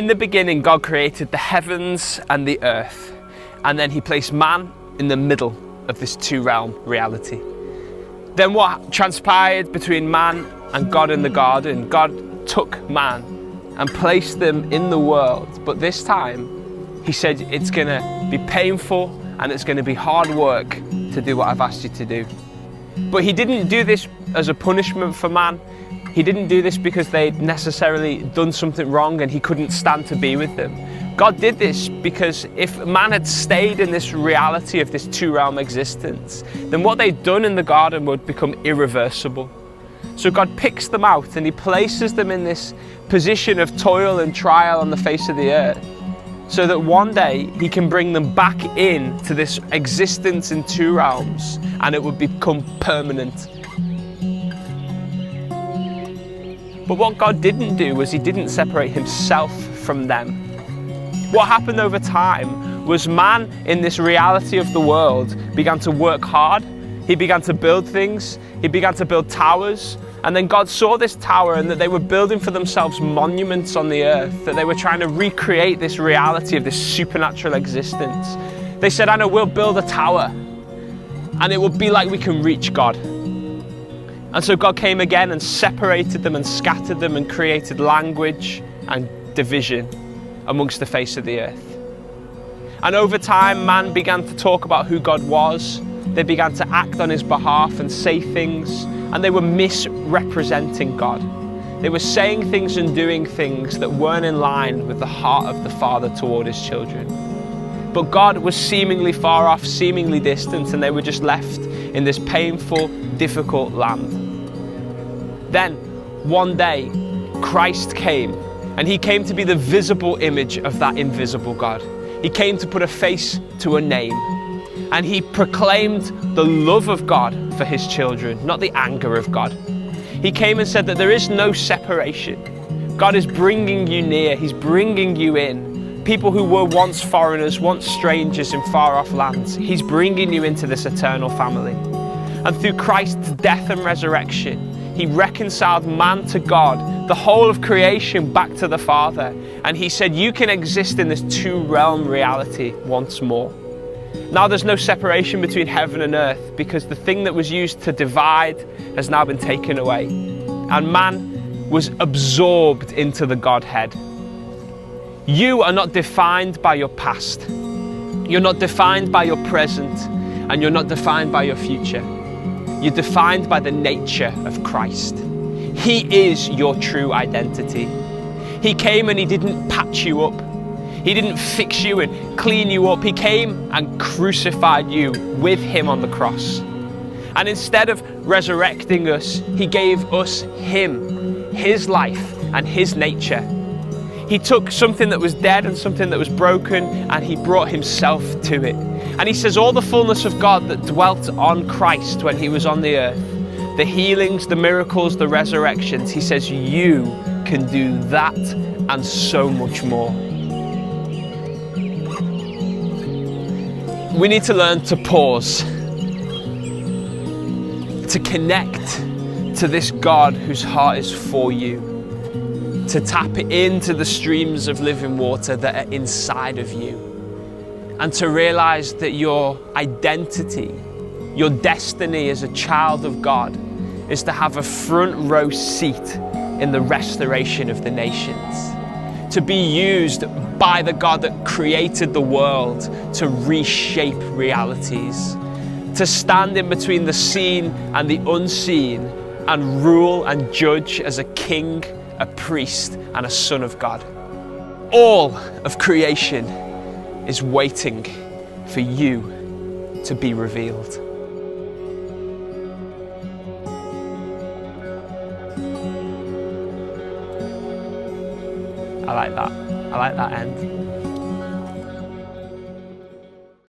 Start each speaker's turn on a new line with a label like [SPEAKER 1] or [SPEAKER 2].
[SPEAKER 1] In the beginning, God created the heavens and the earth, and then he placed man in the middle of this two-realm reality. Then what transpired between man and God in the garden? God took man and placed them in the world, but this time he said it's going to be painful and it's going to be hard work to do what I've asked you to do. But he didn't do this as a punishment for man. He didn't do this because they'd necessarily done something wrong and he couldn't stand to be with them. God did this because if man had stayed in this reality of this two-realm existence, then what they'd done in the garden would become irreversible. So God picks them out and he places them in this position of toil and trial on the face of the earth, so that one day he can bring them back in to this existence in two realms and it would become permanent. But what God didn't do was he didn't separate himself from them. What happened over time was man in this reality of the world began to work hard. He began to build things. He began to build towers. And then God saw this tower and that they were building for themselves monuments on the earth, that they were trying to recreate this reality of this supernatural existence. They said, Anna, we'll build a tower and it will be like we can reach God. And so God came again and separated them and scattered them and created language and division amongst the face of the earth. And over time, man began to talk about who God was. They began to act on his behalf and say things, and they were misrepresenting God. They were saying things and doing things that weren't in line with the heart of the Father toward his children. But God was seemingly far off, seemingly distant, and they were just left in this painful, difficult land. Then, one day, Christ came, and he came to be the visible image of that invisible God. He came to put a face to a name, and he proclaimed the love of God for his children, not the anger of God. He came and said that there is no separation. God is bringing you near, he's bringing you in. People who were once foreigners, once strangers in far off lands, he's bringing you into this eternal family. And through Christ's death and resurrection, he reconciled man to God, the whole of creation back to the Father. And he said, you can exist in this two-realm reality once more. Now there's no separation between heaven and earth, because the thing that was used to divide has now been taken away. And man was absorbed into the Godhead. You are not defined by your past. You're not defined by your present, and you're not defined by your future. You're defined by the nature of Christ. He is your true identity. He came and he didn't patch you up. He didn't fix you and clean you up. He came and crucified you with him on the cross. And instead of resurrecting us, he gave us him, his life and his nature. He took something that was dead and something that was broken, and he brought himself to it. And he says all the fullness of God that dwelt on Christ when he was on the earth, the healings, the miracles, the resurrections, he says you can do that and so much more. We need to learn to pause, to connect to this God whose heart is for you, to tap into the streams of living water that are inside of you, and to realize that your identity, your destiny as a child of God is to have a front row seat in the restoration of the nations, to be used by the God that created the world to reshape realities, to stand in between the seen and the unseen and rule and judge as a king, a priest, and a son of God. All of creation is waiting for you to be revealed. I like that end.